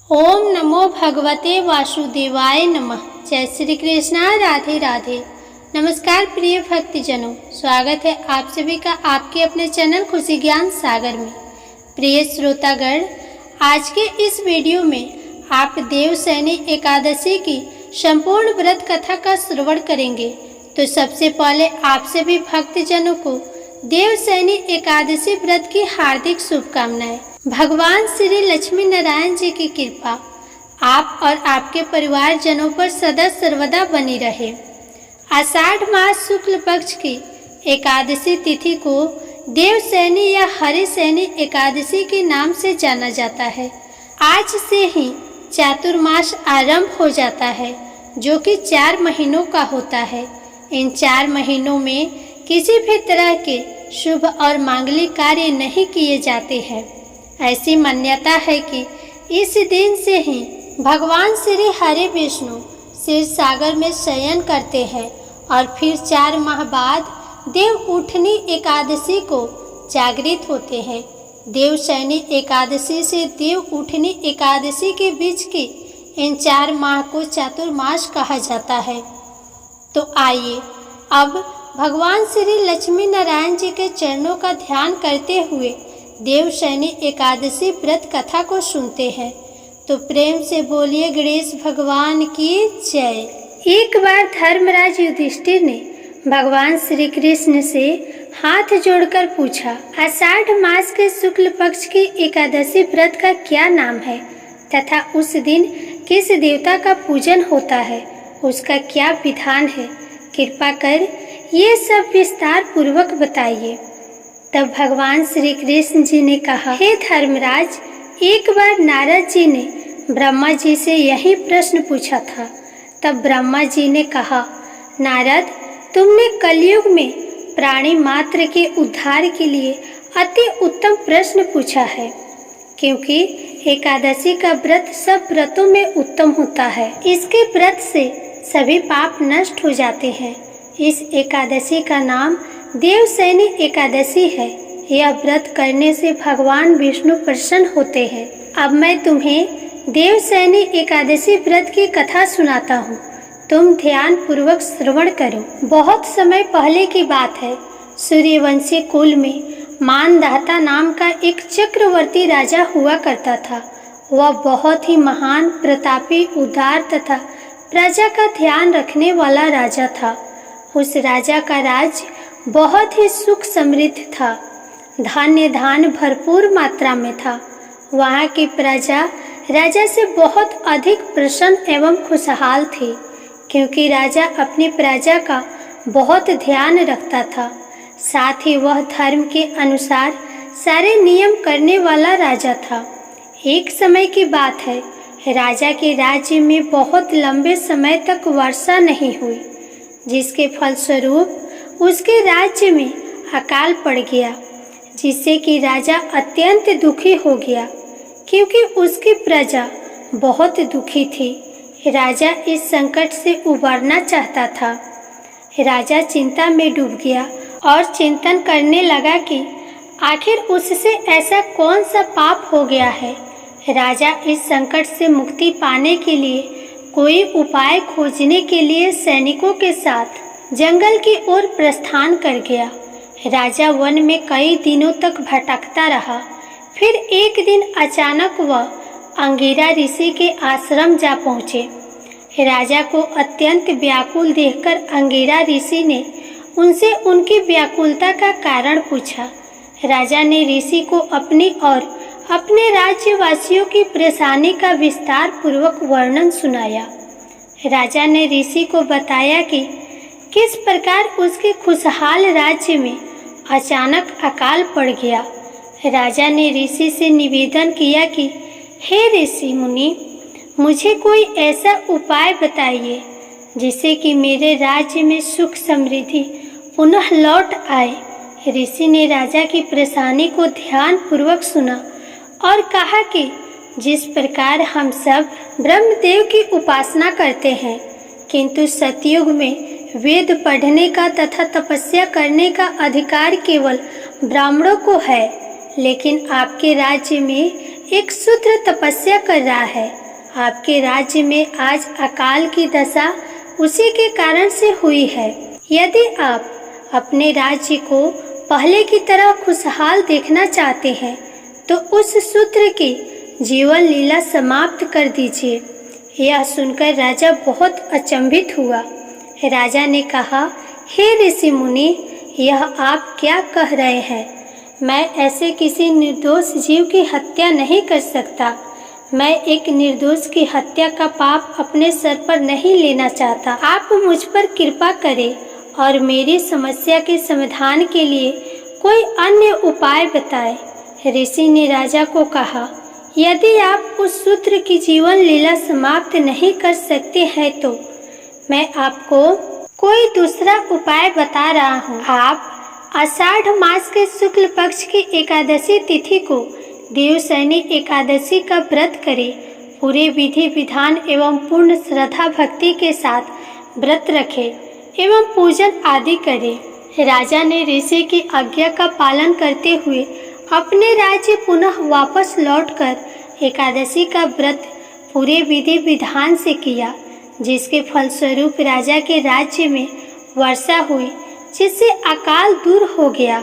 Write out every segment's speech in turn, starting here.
ओम नमो भगवते वासुदेवाय नमः। जय श्री कृष्णा, राधे राधे। नमस्कार प्रिय भक्तजनों, स्वागत है आप सभी का आपके अपने चैनल खुशी ज्ञान सागर में। प्रिय श्रोतागण, आज के इस वीडियो में आप देवशयनी एकादशी की संपूर्ण व्रत कथा का श्रवण करेंगे। तो सबसे पहले आप सभी भक्तजनों को देवशयनी एकादशी व्रत की हार्दिक शुभकामनाएं। भगवान श्री लक्ष्मी नारायण जी की कृपा आप और आपके परिवार जनों पर सदा सर्वदा बनी रहे। आषाढ़ मास शुक्ल पक्ष की एकादशी तिथि को देवशयनी या हरिशयनी एकादशी के नाम से जाना जाता है। आज से ही चातुर्मास आरंभ हो जाता है, जो कि 4 महीनों का होता है। इन 4 महीनों में किसी भी तरह के शुभ और मांगलिक कार्य नहीं किए जाते हैं। ऐसी मान्यता है कि इस दिन से ही भगवान श्री हरि विष्णु क्षीर सागर में शयन करते हैं और फिर 4 माह बाद देव उठनी एकादशी को जागृत होते हैं। देवशयनी एकादशी से देव उठनी एकादशी के बीच के इन 4 माह को चातुर्मास कहा जाता है। तो आइए अब भगवान श्री लक्ष्मी नारायण जी के चरणों का ध्यान करते हुए देवशयनी एकादशी व्रत कथा को सुनते हैं। तो प्रेम से बोलिए गणेश भगवान की जय। एक बार धर्मराज युधिष्ठिर ने भगवान श्री कृष्ण से हाथ जोड़कर पूछा, आषाढ़ मास के शुक्ल पक्ष की एकादशी व्रत का क्या नाम है तथा उस दिन किस देवता का पूजन होता है, उसका क्या विधान है? कृपा कर ये सब विस्तार पूर्वक बताइए। तब भगवान श्री कृष्ण जी ने कहा, हे धर्मराज, एक बार नारद जी ने ब्रह्मा जी से यही प्रश्न पूछा था। तब ब्रह्मा जी ने कहा, नारद, तुमने कलयुग में प्राणी मात्र के उद्धार के लिए अति उत्तम प्रश्न पूछा है, क्योंकि एकादशी का व्रत सब व्रतों में उत्तम होता है। इसके व्रत से सभी पाप नष्ट हो जाते हैं। इस एकादशी का नाम देवशयनी एकादशी है। यह व्रत करने से भगवान विष्णु प्रसन्न होते हैं। अब मैं तुम्हें देवशयनी एकादशी व्रत की कथा सुनाता हूँ। तुम ध्यान पूर्वक श्रवण करो। बहुत समय पहले की बात है। सूर्यवंशी कुल में मानधाता नाम का एक चक्रवर्ती राजा हुआ करता था। वह बहुत ही महान, प्रतापी, उदार तथा प्रजा का ध्यान रखने वाला राजा था। उस राजा का राज्य बहुत ही सुख समृद्ध था। धान्य धान भरपूर मात्रा में था। वहाँ की प्रजा राजा से बहुत अधिक प्रसन्न एवं खुशहाल थी, क्योंकि राजा अपनी प्रजा का बहुत ध्यान रखता था। साथ ही वह धर्म के अनुसार सारे नियम करने वाला राजा था। एक समय की बात है, राजा के राज्य में बहुत लंबे समय तक वर्षा नहीं हुई, जिसके फलस्वरूप उसके राज्य में अकाल पड़ गया, जिससे कि राजा अत्यंत दुखी हो गया, क्योंकि उसकी प्रजा बहुत दुखी थी। राजा इस संकट से उबरना चाहता था। राजा चिंता में डूब गया और चिंतन करने लगा कि आखिर उससे ऐसा कौन सा पाप हो गया है। राजा इस संकट से मुक्ति पाने के लिए कोई उपाय खोजने के लिए सैनिकों के साथ जंगल की ओर प्रस्थान कर गया। राजा वन में कई दिनों तक भटकता रहा। फिर एक दिन अचानक वह अंगिरा ऋषि के आश्रम जा पहुँचे। राजा को अत्यंत व्याकुल देखकर अंगिरा ऋषि ने उनसे उनकी व्याकुलता का कारण पूछा। राजा ने ऋषि को अपनी और अपने राज्यवासियों की परेशानी का विस्तार पूर्वक वर्णन सुनाया। राजा ने ऋषि को बताया कि किस प्रकार उसके खुशहाल राज्य में अचानक अकाल पड़ गया। राजा ने ऋषि से निवेदन किया कि हे ऋषि मुनि, मुझे कोई ऐसा उपाय बताइए जिससे कि मेरे राज्य में सुख समृद्धि पुनः लौट आए। ऋषि ने राजा की परेशानी को ध्यान पूर्वक सुना और कहा कि जिस प्रकार हम सब ब्रह्मदेव की उपासना करते हैं, किंतु सतयुग में वेद पढ़ने का तथा तपस्या करने का अधिकार केवल ब्राह्मणों को है, लेकिन आपके राज्य में एक शूद्र तपस्या कर रहा है। आपके राज्य में आज अकाल की दशा उसी के कारण से हुई है। यदि आप अपने राज्य को पहले की तरह खुशहाल देखना चाहते हैं तो उस शूद्र की जीवन लीला समाप्त कर दीजिए। यह सुनकर राजा बहुत अचंभित हुआ। राजा ने कहा, हे ऋषि मुनि, यह आप क्या कह रहे हैं? मैं ऐसे किसी निर्दोष जीव की हत्या नहीं कर सकता। मैं एक निर्दोष की हत्या का पाप अपने सर पर नहीं लेना चाहता। आप मुझ पर कृपा करें और मेरी समस्या के समाधान के लिए कोई अन्य उपाय बताएं। ऋषि ने राजा को कहा, यदि आप उस शूद्र की जीवन लीला समाप्त नहीं कर सकते हैं तो मैं आपको कोई दूसरा उपाय बता रहा हूँ। आप आषाढ़ मास के शुक्ल पक्ष की एकादशी तिथि को देवशयनी एकादशी का व्रत करें। पूरे विधि विधान एवं पूर्ण श्रद्धा भक्ति के साथ व्रत रखें एवं पूजन आदि करें। राजा ने ऋषि की आज्ञा का पालन करते हुए अपने राज्य पुनः वापस लौटकर एकादशी का व्रत पूरे विधि विधान से किया, जिसके फलस्वरूप राजा के राज्य में वर्षा हुई, जिससे अकाल दूर हो गया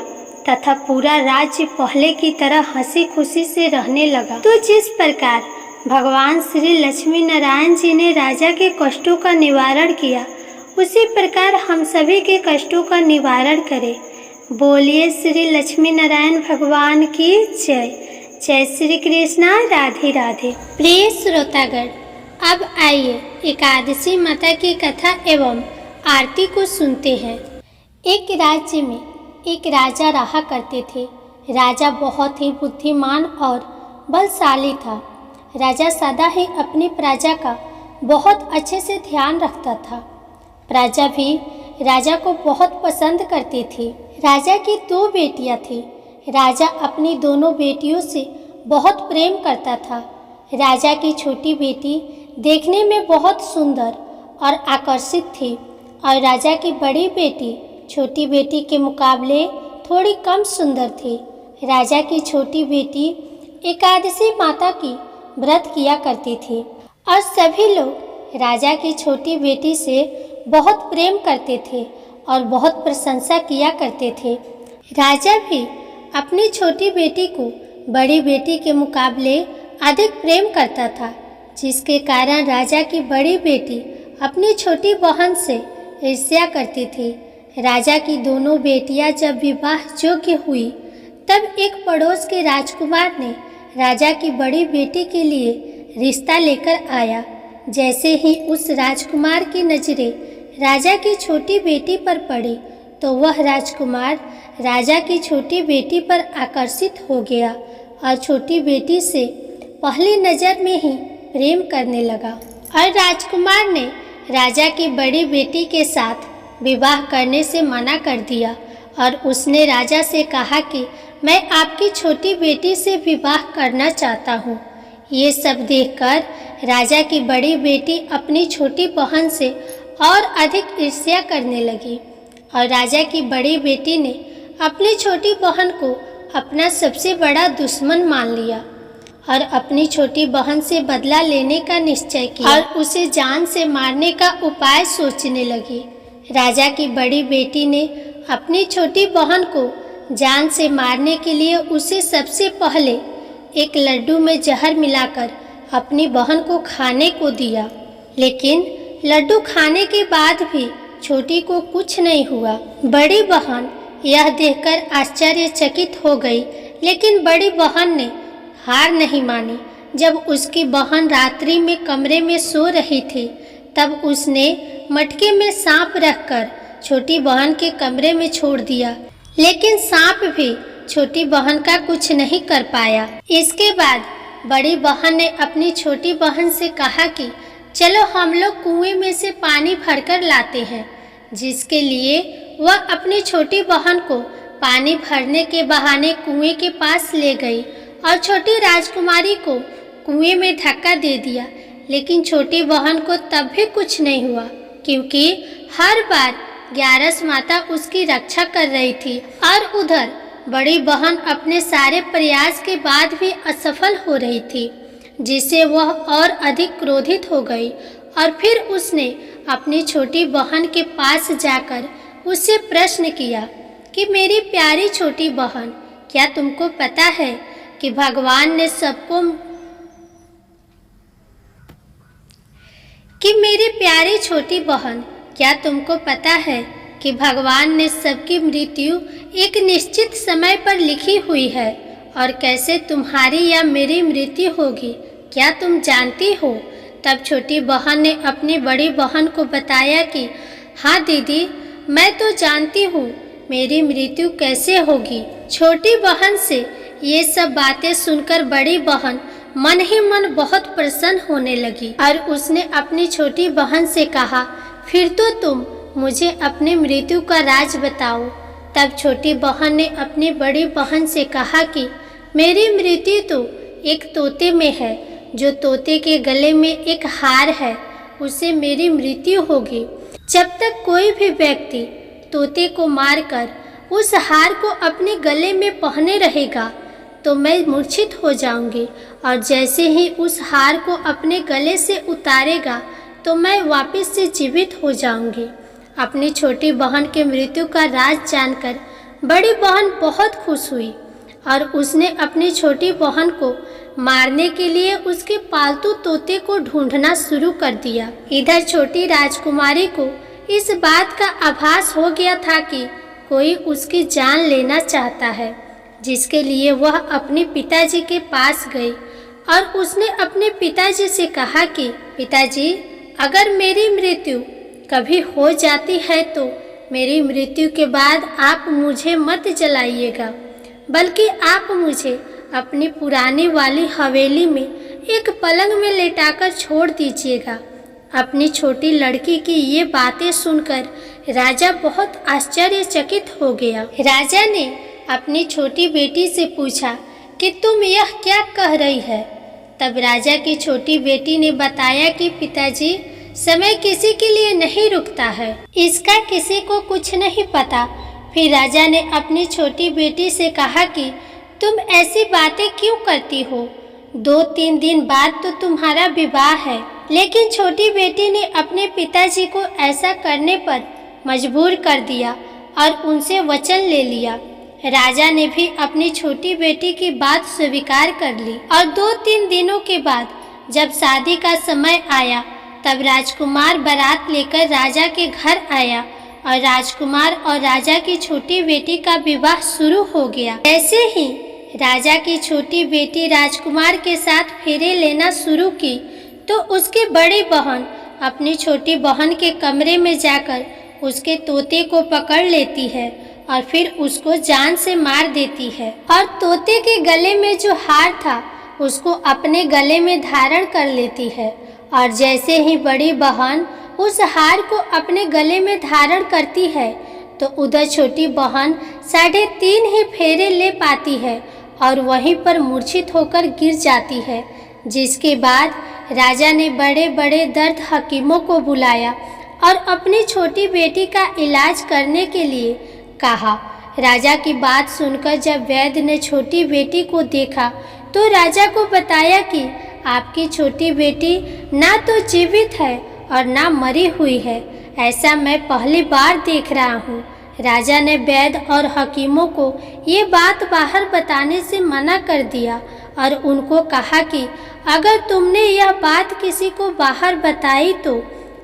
तथा पूरा राज्य पहले की तरह हंसी खुशी से रहने लगा। तो जिस प्रकार भगवान श्री लक्ष्मी नारायण जी ने राजा के कष्टों का निवारण किया, उसी प्रकार हम सभी के कष्टों का निवारण करें। बोलिए श्री लक्ष्मी नारायण भगवान की जय। जय श्री कृष्णा। राधे राधे। प्रिय श्रोतागण, अब आइए एकादशी माता की कथा एवं आरती को सुनते हैं। एक राज्य में एक राजा रहा करते थे। राजा बहुत ही बुद्धिमान और बलशाली था। राजा सदा ही अपनी प्रजा का बहुत अच्छे से ध्यान रखता था। प्रजा भी राजा को बहुत पसंद करती थी। राजा की 2 बेटियां थीं। राजा अपनी दोनों बेटियों से बहुत प्रेम करता था। राजा की छोटी बेटी देखने में बहुत सुंदर और आकर्षित थी और राजा की बड़ी बेटी छोटी बेटी के मुकाबले थोड़ी कम सुंदर थी। राजा की छोटी बेटी एकादशी माता की व्रत किया करती थी और सभी लोग राजा की छोटी बेटी से बहुत प्रेम करते थे और बहुत प्रशंसा किया करते थे। राजा भी अपनी छोटी बेटी को बड़ी बेटी के मुकाबले अधिक प्रेम करता था, जिसके कारण राजा की बड़ी बेटी अपनी छोटी बहन से ईर्ष्या करती थी। राजा की दोनों बेटियां जब विवाह योग्य हुई, तब एक पड़ोस के राजकुमार ने राजा की बड़ी बेटी के लिए रिश्ता लेकर आया। जैसे ही उस राजकुमार की नजरें राजा की छोटी बेटी पर पड़ी, तो वह राजकुमार राजा की छोटी बेटी पर आकर्षित हो गया और छोटी बेटी से पहली नज़र में ही प्रेम करने लगा। और राजकुमार ने राजा की बड़ी बेटी के साथ विवाह करने से मना कर दिया और उसने राजा से कहा कि मैं आपकी छोटी बेटी से विवाह करना चाहता हूँ। ये सब देखकर राजा की बड़ी बेटी अपनी छोटी बहन से और अधिक ईर्ष्या करने लगी और राजा की बड़ी बेटी ने अपनी छोटी बहन को अपना सबसे बड़ा दुश्मन मान लिया और अपनी छोटी बहन से बदला लेने का निश्चय किया और उसे जान से मारने का उपाय सोचने लगी। राजा की बड़ी बेटी ने अपनी छोटी बहन को जान से मारने के लिए उसे सबसे पहले एक लड्डू में जहर मिलाकर अपनी बहन को खाने को दिया, लेकिन लड्डू खाने के बाद भी छोटी को कुछ नहीं हुआ। बड़ी बहन यह देखकर आश्चर्यचकित हो गई, लेकिन बड़ी बहन ने हार नहीं मानी। जब उसकी बहन रात्रि में कमरे में सो रही थी, तब उसने मटके में सांप रखकर छोटी बहन के कमरे में छोड़ दिया, लेकिन सांप भी छोटी बहन का कुछ नहीं कर पाया। इसके बाद बड़ी बहन ने अपनी छोटी बहन से कहा कि चलो हम लोग कुएं में से पानी भरकर लाते हैं, जिसके लिए वह अपनी छोटी बहन को पानी भरने के बहाने कुएं के पास ले गई और छोटी राजकुमारी को कुएं में धक्का दे दिया। लेकिन छोटी बहन को तब भी कुछ नहीं हुआ, क्योंकि हर बार ग्यारस माता उसकी रक्षा कर रही थी और उधर बड़ी बहन अपने सारे प्रयास के बाद भी असफल हो रही थी, जिससे वह और अधिक क्रोधित हो गई और फिर उसने अपनी छोटी बहन के पास जाकर उससे प्रश्न किया कि मेरी प्यारी छोटी बहन, क्या तुमको पता है कि भगवान ने सबको मेरी प्यारी छोटी बहन, क्या तुमको पता है कि भगवान ने सबकी मृत्यु एक निश्चित समय पर लिखी हुई है और कैसे तुम्हारी या मेरी मृत्यु होगी, क्या तुम जानती हो? तब छोटी बहन ने अपनी बड़ी बहन को बताया कि हाँ दीदी, मैं तो जानती हूँ मेरी मृत्यु कैसे होगी। छोटी बहन से ये सब बातें सुनकर बड़ी बहन मन ही मन बहुत प्रसन्न होने लगी और उसने अपनी छोटी बहन से कहा, फिर तो तुम मुझे अपनी मृत्यु का राज बताओ। तब छोटी बहन ने अपनी बड़ी बहन से कहा कि मेरी मृत्यु तो एक तोते में है, जो तोते के गले में एक हार है, उससे मेरी मृत्यु होगी। जब तक कोई भी व्यक्ति तोते को मारकर उस हार को अपने गले में पहने रहेगा तो मैं मूर्छित हो जाऊंगी, और जैसे ही उस हार को अपने गले से उतारेगा तो मैं वापस से जीवित हो जाऊंगी। अपनी छोटी बहन के मृत्यु का राज जानकर बड़ी बहन बहुत खुश हुई और उसने अपनी छोटी बहन को मारने के लिए उसके पालतू तोते को ढूंढना शुरू कर दिया। इधर छोटी राजकुमारी को इस बात का आभास हो गया था कि कोई उसकी जान लेना चाहता है, जिसके लिए वह अपने पिताजी के पास गई और उसने अपने पिताजी से कहा कि पिताजी, अगर मेरी मृत्यु कभी हो जाती है तो मेरी मृत्यु के बाद आप मुझे मत जलाइएगा, बल्कि आप मुझे अपनी पुरानी वाली हवेली में एक पलंग में लेटाकर छोड़ दीजिएगा। अपनी छोटी लड़की की ये बातें सुनकर राजा बहुत आश्चर्यचकित हो गया। राजा ने अपनी छोटी बेटी से पूछा कि तुम यह क्या कह रही है? तब राजा की छोटी बेटी ने बताया कि पिताजी, समय किसी के लिए नहीं रुकता है, इसका किसी को कुछ नहीं पता। फिर राजा ने अपनी छोटी बेटी से कहा कि तुम ऐसी बातें क्यों करती हो? 2-3 दिन बाद तो तुम्हारा विवाह है। लेकिन छोटी बेटी ने अपने पिताजी को ऐसा करने पर मजबूर कर दिया और उनसे वचन ले लिया। राजा ने भी अपनी छोटी बेटी की बात स्वीकार कर ली और 2-3 दिनों के बाद जब शादी का समय आया तब राजकुमार बारात लेकर राजा के घर आया और राजकुमार और राजा की छोटी बेटी का विवाह शुरू हो गया। ऐसे ही राजा की छोटी बेटी राजकुमार के साथ फेरे लेना शुरू की तो उसकी बड़ी बहन अपनी छोटी बहन के कमरे में जाकर उसके तोते को पकड़ लेती है और फिर उसको जान से मार देती है और तोते के गले में जो हार था उसको अपने गले में धारण कर लेती है। और जैसे ही बड़ी बहन उस हार को अपने गले में धारण करती है तो उधर छोटी बहन 3.5 ही फेरे ले पाती है और वहीं पर मूर्छित होकर गिर जाती है। जिसके बाद राजा ने बड़े बड़े दर्द हकीमों को बुलाया और अपनी छोटी बेटी का इलाज करने के लिए कहा। राजा की बात सुनकर जब वैद्य ने छोटी बेटी को देखा तो राजा को बताया कि आपकी छोटी बेटी ना तो जीवित है और ना मरी हुई है, ऐसा मैं पहली बार देख रहा हूँ। राजा ने वैद्य और हकीमों को ये बात बाहर बताने से मना कर दिया और उनको कहा कि अगर तुमने यह बात किसी को बाहर बताई तो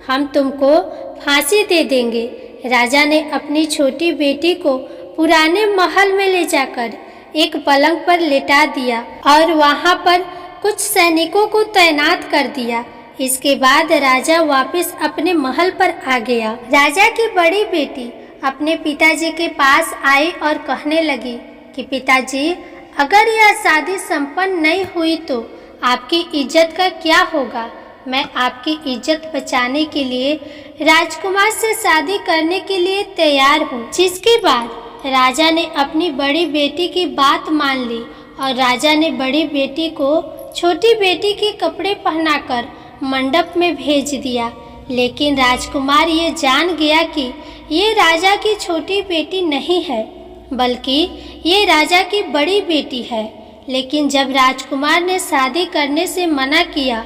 हम तुमको फांसी दे देंगे। राजा ने अपनी छोटी बेटी को पुराने महल में ले जाकर एक पलंग पर लेटा दिया और वहां पर कुछ सैनिकों को तैनात कर दिया। इसके बाद राजा वापस अपने महल पर आ गया। राजा की बड़ी बेटी अपने पिताजी के पास आई और कहने लगी कि पिताजी, अगर यह शादी संपन्न नहीं हुई तो आपकी इज्जत का क्या होगा? मैं आपकी इज्जत बचाने के लिए राजकुमार से शादी करने के लिए तैयार हूँ। जिसके बाद राजा ने अपनी बड़ी बेटी की बात मान ली और राजा ने बड़ी बेटी को छोटी बेटी के कपड़े पहनाकर मंडप में भेज दिया। लेकिन राजकुमार ये जान गया कि ये राजा की छोटी बेटी नहीं है बल्कि ये राजा की बड़ी बेटी है। लेकिन जब राजकुमार ने शादी करने से मना किया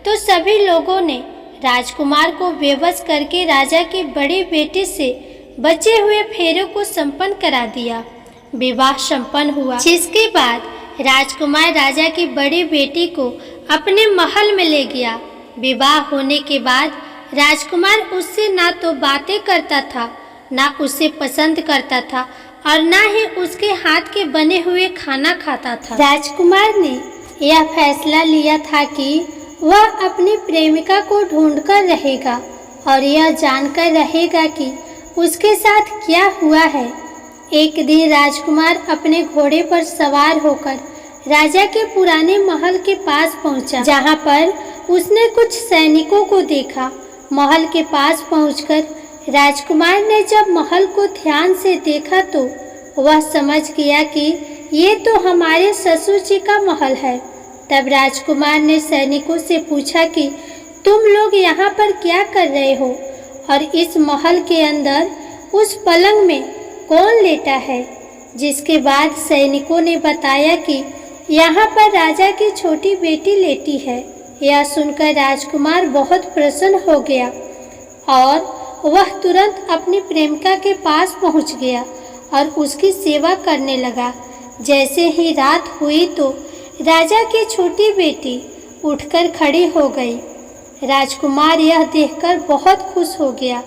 तो सभी लोगों ने राजकुमार को बेबस करके राजा की बड़ी बेटी से बचे हुए फेरों को संपन्न करा दिया। विवाह संपन्न हुआ, जिसके बाद राजकुमार राजा की बड़ी बेटी को अपने महल में ले गया। विवाह होने के बाद राजकुमार उससे ना तो बातें करता था, ना उसे पसंद करता था और ना ही उसके हाथ के बने हुए खाना खाता था। राजकुमार ने यह फैसला लिया था कि वह अपनी प्रेमिका को ढूंढकर रहेगा और यह जानकर रहेगा कि उसके साथ क्या हुआ है। एक दिन राजकुमार अपने घोड़े पर सवार होकर राजा के पुराने महल के पास पहुंचा, जहां पर उसने कुछ सैनिकों को देखा। महल के पास पहुंचकर राजकुमार ने जब महल को ध्यान से देखा तो वह समझ गया कि ये तो हमारे ससुर जी का महल है। तब राजकुमार ने सैनिकों से पूछा कि तुम लोग यहाँ पर क्या कर रहे हो और इस महल के अंदर उस पलंग में कौन लेटा है। जिसके बाद सैनिकों ने बताया कि यहाँ पर राजा की छोटी बेटी लेटी है। यह सुनकर राजकुमार बहुत प्रसन्न हो गया और वह तुरंत अपनी प्रेमिका के पास पहुँच गया और उसकी सेवा करने लगा। जैसे ही रात हुई तो राजा की छोटी बेटी उठकर खड़ी हो गई। राजकुमार यह देखकर बहुत खुश हो गया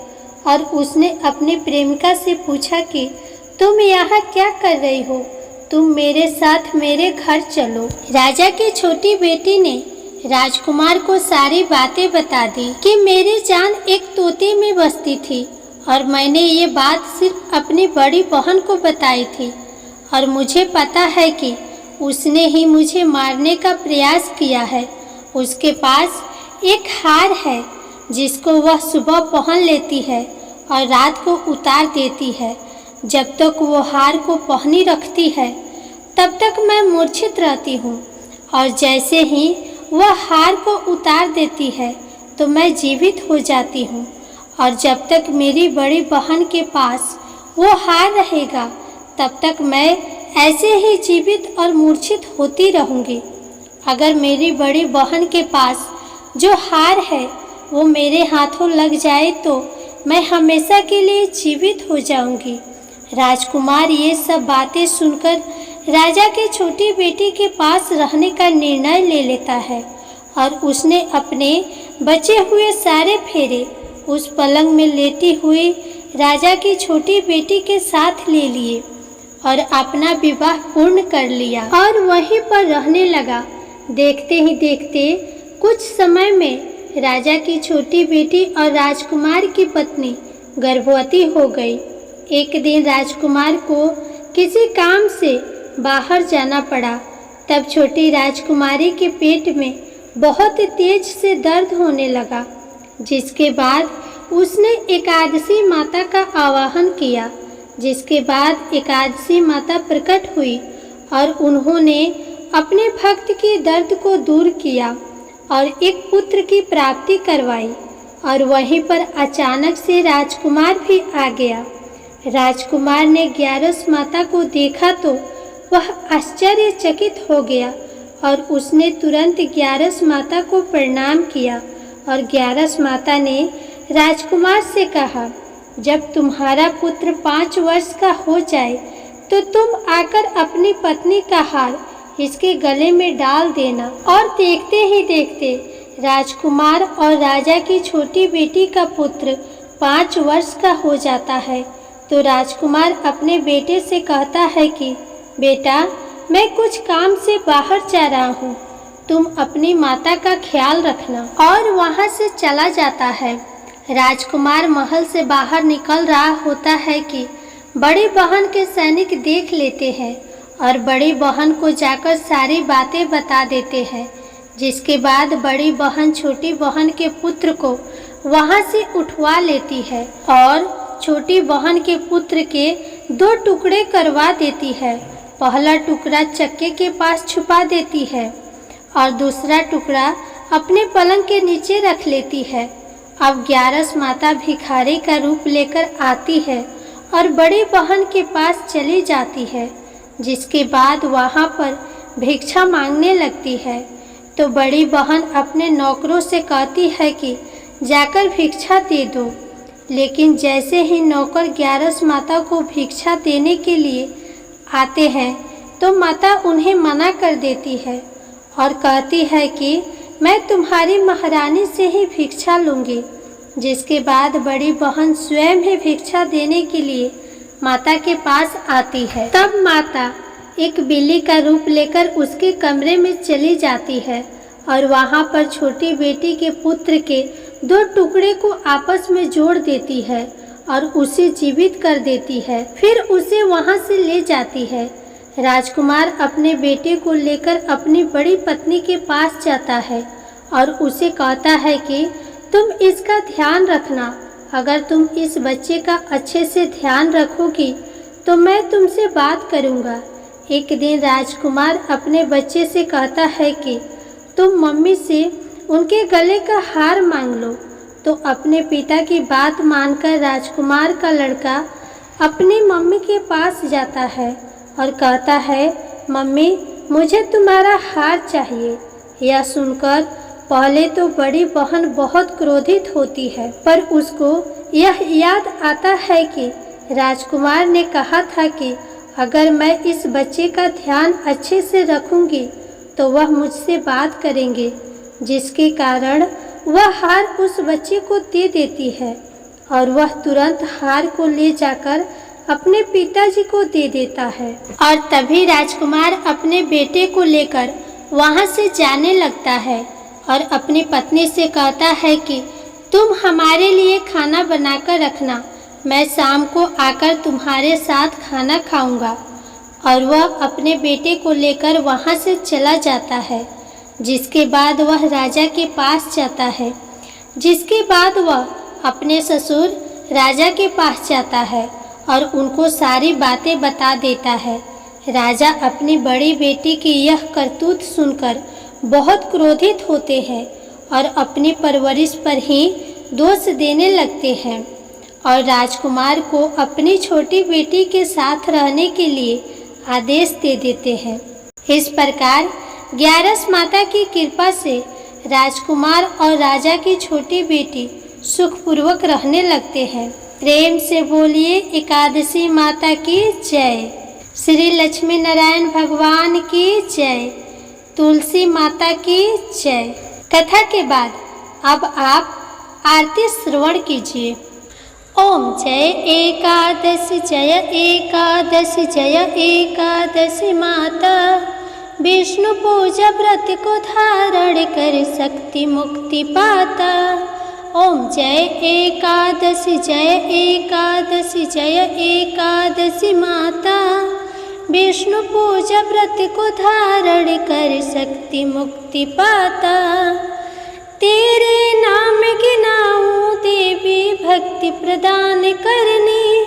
और उसने अपनी प्रेमिका से पूछा कि तुम यहाँ क्या कर रही हो, तुम मेरे साथ मेरे घर चलो। राजा की छोटी बेटी ने राजकुमार को सारी बातें बता दी कि मेरी जान एक तोते में बसती थी और मैंने ये बात सिर्फ अपनी बड़ी बहन को बताई थी और मुझे पता है कि उसने ही मुझे मारने का प्रयास किया है। उसके पास एक हार है जिसको वह सुबह पहन लेती है और रात को उतार देती है। जब तक वो हार को पहनी रखती है तब तक मैं मूर्छित रहती हूँ और जैसे ही वह हार को उतार देती है तो मैं जीवित हो जाती हूँ और जब तक मेरी बड़ी बहन के पास वो हार रहेगा तब तक मैं ऐसे ही जीवित और मूर्छित होती रहूँगी। अगर मेरी बड़ी बहन के पास जो हार है वो मेरे हाथों लग जाए तो मैं हमेशा के लिए जीवित हो जाऊंगी। राजकुमार ये सब बातें सुनकर राजा की छोटी बेटी के पास रहने का निर्णय ले लेता है और उसने अपने बचे हुए सारे फेरे उस पलंग में लेटी हुई राजा की छोटी बेटी के साथ ले लिए और अपना विवाह पूर्ण कर लिया और वहीं पर रहने लगा। देखते ही देखते कुछ समय में राजा की छोटी बेटी और राजकुमार की पत्नी गर्भवती हो गई। एक दिन राजकुमार को किसी काम से बाहर जाना पड़ा। तब छोटी राजकुमारी के पेट में बहुत तेज से दर्द होने लगा, जिसके बाद उसने एकादशी माता का आवाहन किया। जिसके बाद एकादशी माता प्रकट हुई और उन्होंने अपने भक्त के दर्द को दूर किया और एक पुत्र की प्राप्ति करवाई और वहीं पर अचानक से राजकुमार भी आ गया। राजकुमार ने ग्यारस माता को देखा तो वह आश्चर्यचकित हो गया और उसने तुरंत ग्यारस माता को प्रणाम किया और ग्यारस माता ने राजकुमार से कहा, जब तुम्हारा पुत्र 5 वर्ष का हो जाए तो तुम आकर अपनी पत्नी का हार इसके गले में डाल देना। और देखते ही देखते राजकुमार और राजा की छोटी बेटी का पुत्र 5 वर्ष का हो जाता है। तो राजकुमार अपने बेटे से कहता है कि बेटा, मैं कुछ काम से बाहर जा रहा हूँ, तुम अपनी माता का ख्याल रखना। और वहाँ से चला जाता है। राजकुमार महल से बाहर निकल रहा होता है कि बड़ी बहन के सैनिक देख लेते हैं और बड़ी बहन को जाकर सारी बातें बता देते हैं। जिसके बाद बड़ी बहन छोटी बहन के पुत्र को वहाँ से उठवा लेती है और छोटी बहन के पुत्र के 2 टुकड़े करवा देती है। पहला टुकड़ा चक्के के पास छुपा देती है और दूसरा टुकड़ा अपने पलंग के नीचे रख लेती है। अब ग्यारस माता भिखारी का रूप लेकर आती है और बड़ी बहन के पास चली जाती है, जिसके बाद वहाँ पर भिक्षा मांगने लगती है। तो बड़ी बहन अपने नौकरों से कहती है कि जाकर भिक्षा दे दो, लेकिन जैसे ही नौकर ग्यारस माता को भिक्षा देने के लिए आते हैं तो माता उन्हें मना कर देती है और कहती है कि मैं तुम्हारी महारानी से ही भिक्षा लूँगी। जिसके बाद बड़ी बहन स्वयं ही भिक्षा देने के लिए माता के पास आती है। तब माता एक बिल्ली का रूप लेकर उसके कमरे में चली जाती है और वहाँ पर छोटी बेटी के पुत्र के 2 टुकड़े को आपस में जोड़ देती है और उसे जीवित कर देती है। फिर उसे वहाँ से ले जाती है। राजकुमार अपने बेटे को लेकर अपनी बड़ी पत्नी के पास जाता है और उसे कहता है कि तुम इसका ध्यान रखना। अगर तुम इस बच्चे का अच्छे से ध्यान रखोगी तो मैं तुमसे बात करूँगा। एक दिन राजकुमार अपने बच्चे से कहता है कि तुम मम्मी से उनके गले का हार मांग लो। तो अपने पिता की बात मानकर राजकुमार का लड़का अपनी मम्मी के पास जाता है और कहता है, मम्मी मुझे तुम्हारा हार चाहिए। यह सुनकर पहले तो बड़ी बहन बहुत क्रोधित होती है, पर उसको यह याद आता है कि राजकुमार ने कहा था कि अगर मैं इस बच्चे का ध्यान अच्छे से रखूंगी तो वह मुझसे बात करेंगे, जिसके कारण वह हार उस बच्चे को दे देती है और वह तुरंत हार को ले जाकर अपने पिताजी को दे देता है। और तभी राजकुमार अपने बेटे को लेकर वहां से जाने लगता है और अपनी पत्नी से कहता है कि तुम हमारे लिए खाना बनाकर रखना, मैं शाम को आकर तुम्हारे साथ खाना खाऊंगा। और वह अपने बेटे को लेकर वहां से चला जाता है। जिसके बाद वह राजा के पास जाता है। जिसके बाद वह अपने ससुर राजा के पास जाता है और उनको सारी बातें बता देता है। राजा अपनी बड़ी बेटी की यह करतूत सुनकर बहुत क्रोधित होते हैं और अपनी परवरिश पर ही दोष देने लगते हैं और राजकुमार को अपनी छोटी बेटी के साथ रहने के लिए आदेश दे देते हैं। इस प्रकार ग्यारस माता की कृपा से राजकुमार और राजा की छोटी बेटी सुखपूर्वक रहने लगते हैं। प्रेम से बोलिए एकादशी माता की जय। श्री लक्ष्मी नारायण भगवान की जय। तुलसी माता की जय। कथा के बाद अब आप आरती श्रवण कीजिए। ओम जय एकादशी जय एकादशी जय एकादशी माता, विष्णु पूजा व्रत को धारण कर शक्ति मुक्ति पाता। ओम जय एकादशी जय एकादशी जय एकादशी माता, विष्णु पूजा व्रत को धारण कर शक्ति मुक्ति पाता। तेरे नाम गिनाऊं देवी भक्ति प्रदान करनी,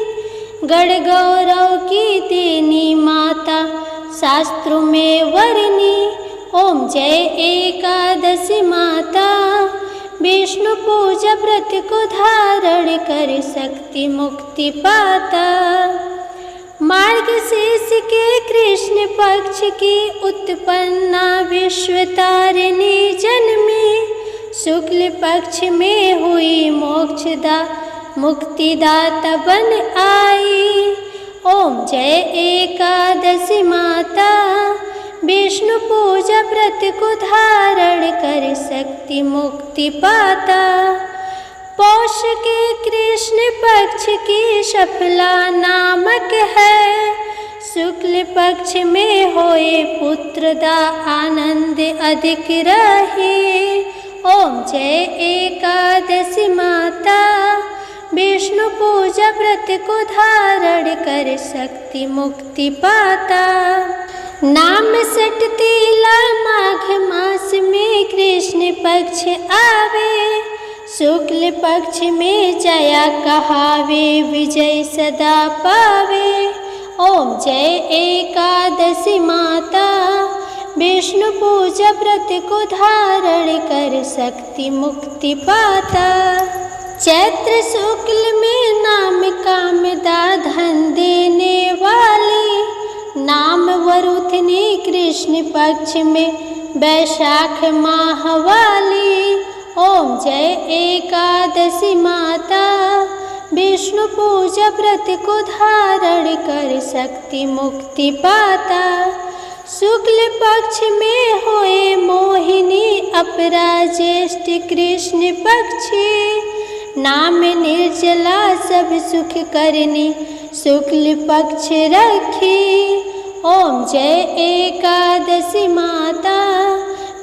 गढ़ गौरव की देनी माता शास्त्रों में वर्णी। ओम जय एकादशी माता, विष्णु पूजा व्रत को धारण कर शक्ति मुक्ति पाता। मार्गशीर्ष के कृष्ण पक्ष की उत्पन्ना विश्व तारिणी जन्मी, शुक्ल पक्ष में हुई मोक्षदा मुक्तिदाता बन आई। ओम जय एकादशी माता, विष्णु पूजा व्रत को धारण कर शक्ति मुक्ति पाता। पौष के कृष्ण पक्ष की सफला नामक है, शुक्ल पक्ष में होए पुत्रदा आनंद अधिक रहे। ओम जय एकादशी माता, विष्णु पूजा व्रत को धारण कर शक्ति मुक्ति पाता। नाम सटतीला माघ मास में कृष्ण पक्ष आवे, शुक्ल पक्ष में जया कहावे विजय सदा पावे। ओम जय एकादशी माता, विष्णु पूजा व्रत को धारण कर शक्ति मुक्ति पाता। चैत्र शुक्ल में नाम कामदा धन देने वाली, नाम वरुथनी कृष्ण पक्ष में वैशाख माह वाली। ओम जय एकादशी माता, विष्णु पूजा व्रत को धारण कर शक्ति मुक्ति पाता। शुक्ल पक्ष में होए मोहिनी, अपरा ज्येष्ठ कृष्ण पक्षी। नाम निर्जला सब सुख करनी, शुक्ल पक्ष रखी। ओम जय एकादशी माता,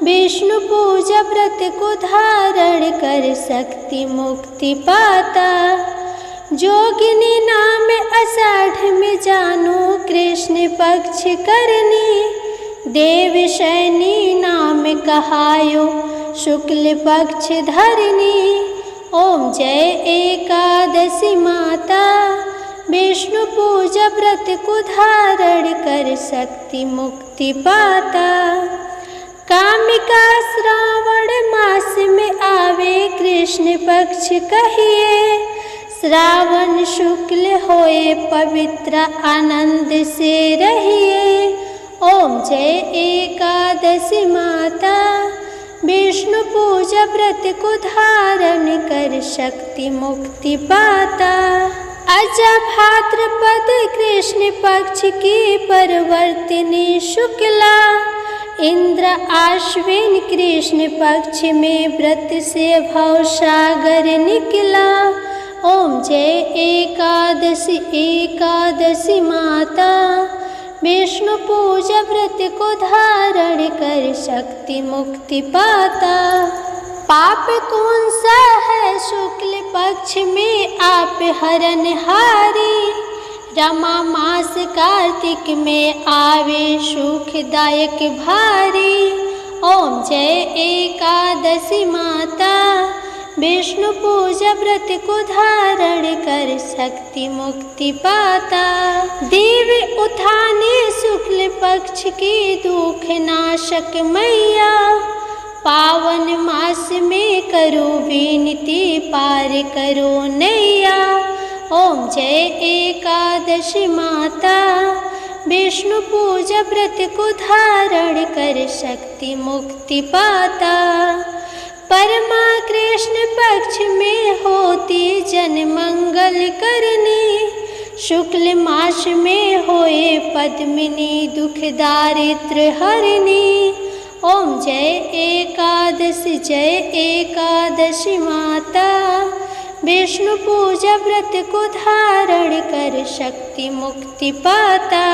विष्णु पूजा व्रत को धारण कर शक्ति मुक्ति पाता। जोगिनी नाम आषाढ़ में जानो, कृष्ण पक्ष करनी। देव शैनी नाम कहायो, शुक्ल पक्ष धरनी। ओम जय एकादशी माता, विष्णु पूजा व्रत को धारण कर शक्ति मुक्ति पाता। कामिका श्रावण मास में आवे, कृष्ण पक्ष कहिए। श्रावण शुक्ल होए पवित्र, आनंद से रहिए। ओम जय एकादशी माता, विष्णु पूजा व्रत को धारण कर शक्ति मुक्ति पाता। अजा भाद्रपद कृष्ण पक्ष की परिवर्तिनी शुक्ला, इंद्र आश्विन कृष्ण पक्ष में व्रत से भव सागर निकला। ओम जय एकादशी एकादशी माता, विष्णु पूजा व्रत को धारण कर शक्ति मुक्ति पाता। पाप कौन सा है शुक्ल पक्ष में आप हरनहारी। रमा मास कार्तिक में आवे सुखदायक भारी। ओम जय एकादशी माता, विष्णु पूजा व्रत को धारण कर शक्ति मुक्ति पाता। देव उठाने शुक्ल पक्ष की दुख नाशक मैया, पावन मास में करो विनती पार करो नैया। ओम जय एकादशी माता, विष्णु पूजा व्रत को धारण कर शक्ति मुक्ति पाता। परमा कृष्ण पक्ष में होती जन मंगल करनी, शुक्ल मास में होए पद्मिनी दुख दारिद्र हरनी। ओम जय एकादशी माता, विष्णु पूजा व्रत को धारण कर शक्ति मुक्ति पाता।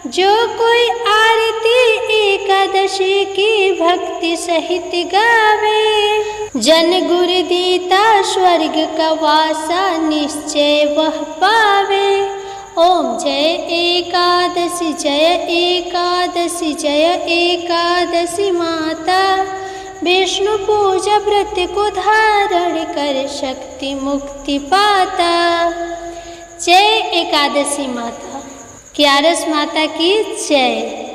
जो कोई आरती एकादशी की भक्ति सहित गावे, जन गुरु दीता स्वर्ग का वासा निश्चय वह पावे। ओम जय एकादशी जय एकादशी माता, विष्णु पूजा व्रत को धारण कर शक्ति मुक्ति पाता। जय एकादशी माता, क्यारस माता की जय।